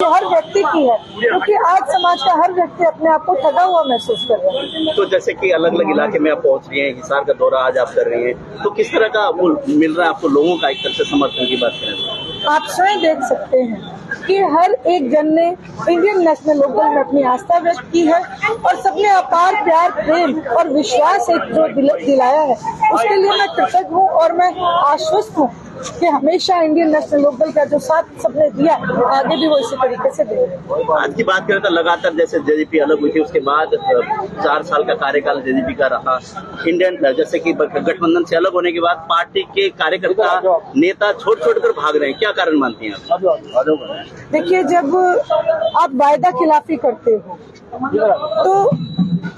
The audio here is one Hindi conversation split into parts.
तो हर व्यक्ति की है, क्योंकि आज समाज का हर व्यक्ति अपने आप को ठगा हुआ महसूस कर रहा है। तो जैसे कि अलग अलग इलाके में आप पहुंच रही हैं, हिसार का दौरा आज आप कर रही हैं, तो किस तरह का मिल रहा है आपको लोगों का एक तरह से समर्थन की बात करें? आप स्वयं देख सकते हैं कि हर एक जन ने इंडियन नेशनल लोकदल में अपनी आस्था व्यक्त की है और सबने अपार प्यार, प्रेम और विश्वास एक जो दिलाया है, उसके लिए मैं कृतज्ञ हूँ और मैं आश्वस्त हूँ कि हमेशा इंडियन नेशनल लोकदल का जो साथ सबने दिया आगे भी वो इसी तरीके से देंगे। आज की बात करें तो लगातार जैसे जेजेपी अलग हुई थी, उसके बाद 4 साल का कार्यकाल जेजेपी का रहा। इंडियन जैसे कि गठबंधन से अलग होने के बाद पार्टी के कार्यकर्ता नेता छोड़ कर भाग रहे हैं, क्या कारण मानती हैं आप? देखिए, जब आप वायदा खिलाफी करते हो तो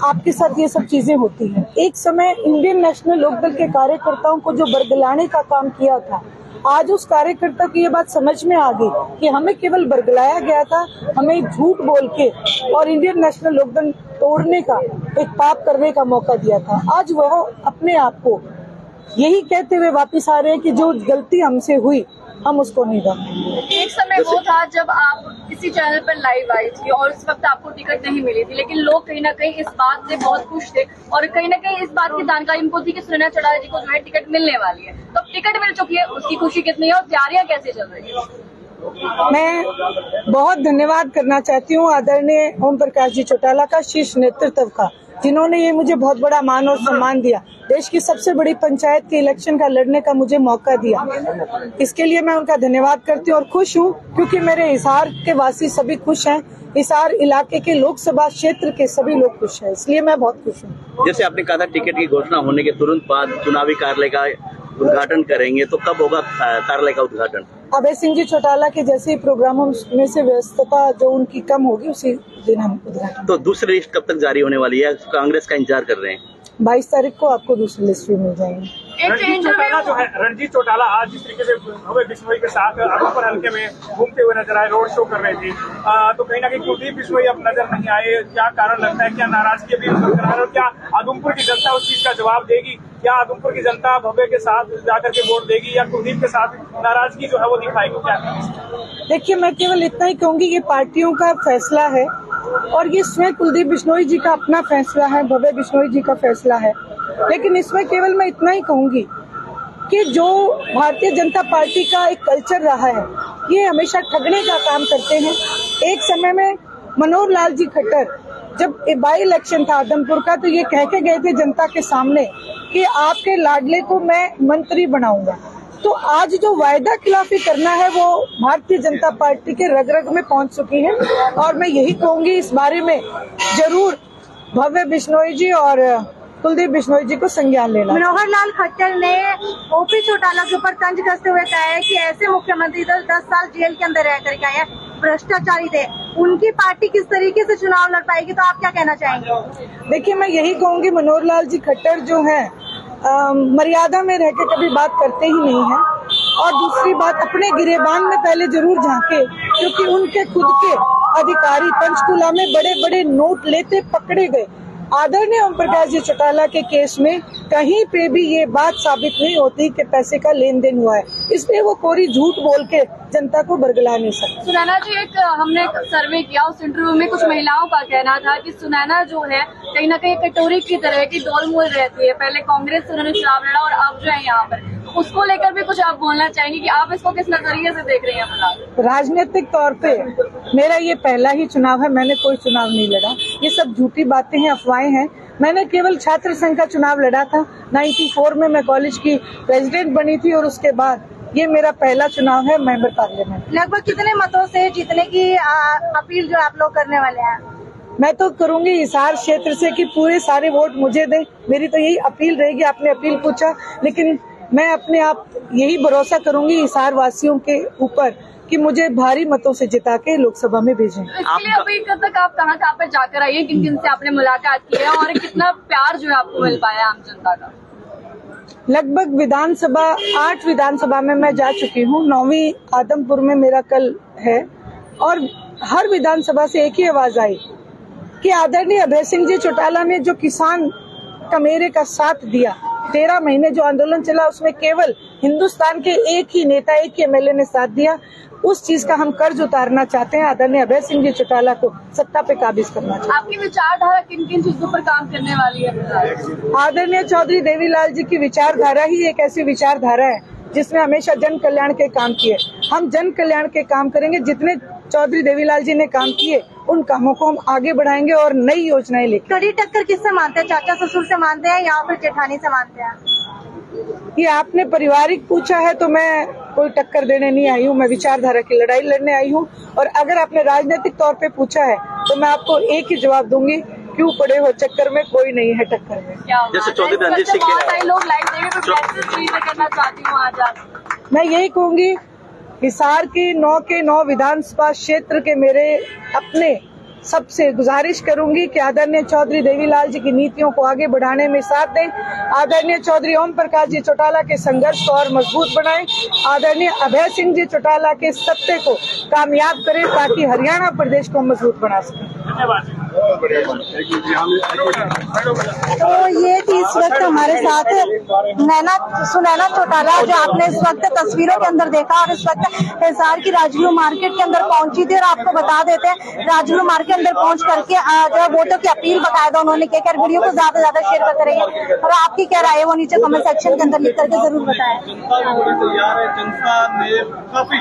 आपके साथ ये सब चीजें होती हैं। एक समय इंडियन नेशनल लोकदल के कार्यकर्ताओं को जो बरगलाने का काम किया था, आज उस कार्यकर्ता की ये बात समझ में आ गई कि हमें केवल बरगलाया गया था, हमें झूठ बोल के और इंडियन नेशनल लोकदल तोड़ने का, एक पाप करने का मौका दिया था। आज वह अपने आप को यही कहते हुए वापिस आ रहे हैं कि जो गलती हमसे हुई हम उसको नहीं करते। एक समय वो था जब आप इसी चैनल पर लाइव आई थी और उस वक्त आपको टिकट नहीं मिली थी, लेकिन लोग कहीं ना कहीं इस बात से बहुत खुश थे और कहीं ना कहीं इस बात की जानकारी उनको थी कि सुनैना चौटाला जी को जो है टिकट मिलने वाली है। तो अब टिकट मिल चुकी है, उसकी खुशी कितनी है और तैयारियां कैसे चल रही है? मैं बहुत धन्यवाद करना चाहती हूँ आदरणीय ओम प्रकाश जी चौटाला का, शीर्ष नेतृत्व का, जिन्होंने ये मुझे बहुत बड़ा मान और सम्मान दिया। देश की सबसे बड़ी पंचायत के इलेक्शन का लड़ने का मुझे मौका दिया, इसके लिए मैं उनका धन्यवाद करती हूँ और खुश हूँ क्योंकि मेरे हिसार के वासी सभी खुश हैं, हिसार इलाके के लोकसभा क्षेत्र के सभी लोग खुश हैं, इसलिए मैं बहुत खुश हूँ। जैसे आपने कहा था टिकट की घोषणा होने के तुरंत बाद चुनावी कार्यालय का उद्घाटन करेंगे, तो कब होगा कार्यालय का उद्घाटन? अभय सिंह जी चौटाला के जैसे प्रोग्रामों में से व्यस्तता जो उनकी कम होगी उसी दिन हम उद्घाटन। तो दूसरी लिस्ट कब तक जारी होने वाली है? कांग्रेस का इंतजार कर रहे हैं। 22 तारीख को आपको दूसरी लिस्ट भी मिल जाएगी। रणजीत चौटाला आज जिस तरीके से भव्य बिश्नोई के साथ अनूपपुर हल्के में घूमते हुए नजर आए, रोड शो कर रहे थे, तो कहीं ना कहीं कुलदीप बिश्नोई अब नजर नहीं आए, क्या कारण लगता है? क्या नाराजगी अभी बरकरार है और क्या आदमपुर की जनता उस चीज का जवाब देगी? क्या आदमपुर की जनता भव्य के साथ जाकर के वोट देगी या कुलदीप के साथ नाराजगी जो है वो दिखाएगी? क्या देखिए, मैं केवल इतना ही कहूंगी, ये पार्टियों का फैसला है और ये स्वयं कुलदीप बिश्नोई जी का अपना फैसला है, भव्य बिश्नोई जी का फैसला है। लेकिन इसमें केवल मैं इतना ही कहूंगी कि जो भारतीय जनता पार्टी का एक कल्चर रहा है, ये हमेशा ठगने का काम करते हैं। एक समय में मनोहर लाल जी खट्टर जब बाई इलेक्शन था आदमपुर का, तो ये कह के गए थे जनता के सामने कि आपके लाडले को मैं मंत्री बनाऊंगा। तो आज जो वायदा खिलाफी करना है वो भारतीय जनता पार्टी के रग रग में पहुंच चुकी है और मैं यही कहूंगी, इस बारे में जरूर भव्य बिश्नोई जी और कुलदीप बिश्नोई जी को संज्ञान लेना। मनोहर लाल खट्टर ने ओपी चौटाला के ऊपर तंज कसते हुए कहा है कि ऐसे मुख्यमंत्री 10 साल जेल के अंदर रह करके आए, भ्रष्टाचारी थे, उनकी पार्टी किस तरीके से चुनाव लड़ पाएगी? तो आप क्या कहना चाहेंगे? देखिए, मैं यही कहूंगी, मनोहर लाल जी खट्टर जो है मर्यादा में रह के कभी बात करते ही नहीं है और दूसरी बात, अपने गिरेबान में पहले जरूर झांके, क्योंकि उनके खुद के अधिकारी पंचकुला में बड़े बड़े नोट लेते पकड़े गए। आदरणीय ओम प्रकाश जी चौटाला के केस में कहीं पे भी ये बात साबित नहीं होती कि पैसे का लेन देन हुआ है, इसलिए वो कोरी झूठ बोल के जनता को बरगला नहीं सकते। सुनैना जी, हमने एक सर्वे किया, उस इंटरव्यू में कुछ महिलाओं का कहना था कि सुनैना जो है कहीं ना कहीं कटोरी की तरह की डोलमोल रहती है, पहले कांग्रेस से उन्होंने चुनाव लड़ा और अब जो है यहाँ पर, उसको लेकर भी कुछ आप बोलना चाहेंगे कि आप इसको किस नजरिए से देख रही हैं? फिलहाल राजनीतिक तौर पे मेरा ये पहला ही चुनाव है, मैंने कोई चुनाव नहीं लड़ा, ये सब झूठी बातें हैं, अफवाहें हैं। मैंने केवल छात्र संघ का चुनाव लड़ा था, 94 में मैं कॉलेज की प्रेसिडेंट बनी थी और उसके बाद ये मेरा पहला चुनाव है मेंबर पार्लियामेंट। लगभग कितने मतों से जीतने की अपील जो आप लोग करने वाले हैं? मैं तो करूंगी हिसार क्षेत्र से कि पूरे सारे वोट मुझे दें, मेरी तो यही अपील रहेगी। आपने अपील पूछा, लेकिन मैं अपने आप यही भरोसा करूंगी हिसार वासियों के ऊपर कि मुझे भारी मतों से जिता के लोकसभा में भेजें। इसलिए अभी तक आप कहाँ पे जाकर आइए, किन किन से आपने मुलाकात की है और कितना प्यार जो है आपको मिल पाया आम जनता का? लगभग 8 विधानसभा में मैं जा चुकी हूँ, 9वीं आदमपुर में मेरा कल है और हर विधानसभा से एक ही आवाज आई कि आदरणीय अभय सिंह जी चौटाला ने जो किसान का मेरे का साथ दिया, 13 महीने जो आंदोलन चला उसमें केवल हिंदुस्तान के एक ही नेता, एक ही एमएलए ने साथ दिया। उस चीज का हम कर्ज उतारना चाहते हैं। आदरणीय अभय सिंह जी चौटाला को सत्ता पे काबिज करना चाहते आपकी विचारधारा किन किन चीजों पर काम करने वाली है? हैं। आदरणीय चौधरी देवीलाल जी की विचारधारा ही एक ऐसी विचारधारा है जिसने हमेशा जन कल्याण के काम किए। हम जन कल्याण के काम करेंगे। जितने चौधरी देवीलाल जी ने काम किए उन कामों को हम आगे बढ़ाएंगे और नई योजनाएं लेकर। कड़ी टक्कर किससे मानते हैं? चाचा ससुर से मानते हैं या फिर जेठानी से मानते हैं? ये आपने पारिवारिक पूछा है तो मैं कोई टक्कर देने नहीं आई हूँ। मैं विचारधारा की लड़ाई लड़ने आई हूँ। और अगर आपने राजनीतिक तौर पे पूछा है तो मैं आपको एक ही जवाब दूंगी, क्यों पड़े हो चक्कर में, कोई नहीं है टक्कर में। जैसे चौधरी रणजीत सिंह बहुत सारे लोग लाइव देंगे, मैं करना चाहती हूँ आज आप। मैं यही कहूंगी, हिसार की 9 के 9 विधानसभा क्षेत्र के मेरे अपने सबसे गुजारिश करूंगी कि आदरणीय चौधरी देवीलाल जी की नीतियों को आगे बढ़ाने में साथ दें। आदरणीय चौधरी ओम प्रकाश जी चौटाला के संघर्ष को और मजबूत बनाएं। आदरणीय अभय सिंह जी चौटाला के सत्ते को कामयाब करें ताकि हरियाणा प्रदेश को मजबूत बना सकें। तो ये थी इस वक्त हमारे साथ सुनैना चौटाला, जो आपने इस वक्त तस्वीरों के अंदर देखा, और इस वक्त हिसार की राजगुरु मार्केट के अंदर पहुंची थी। और आपको बता देते हैं, राजगुरु मार्केट के अंदर पहुंच करके जो वोटों की अपील बकायदा उन्होंने की, वीडियो को ज्यादा से ज्यादा शेयर करते रहिए। और आपकी क्या राय है वो नीचे कमेंट सेक्शन के अंदर लिख करके जरूर बताएं। जनता ने काफी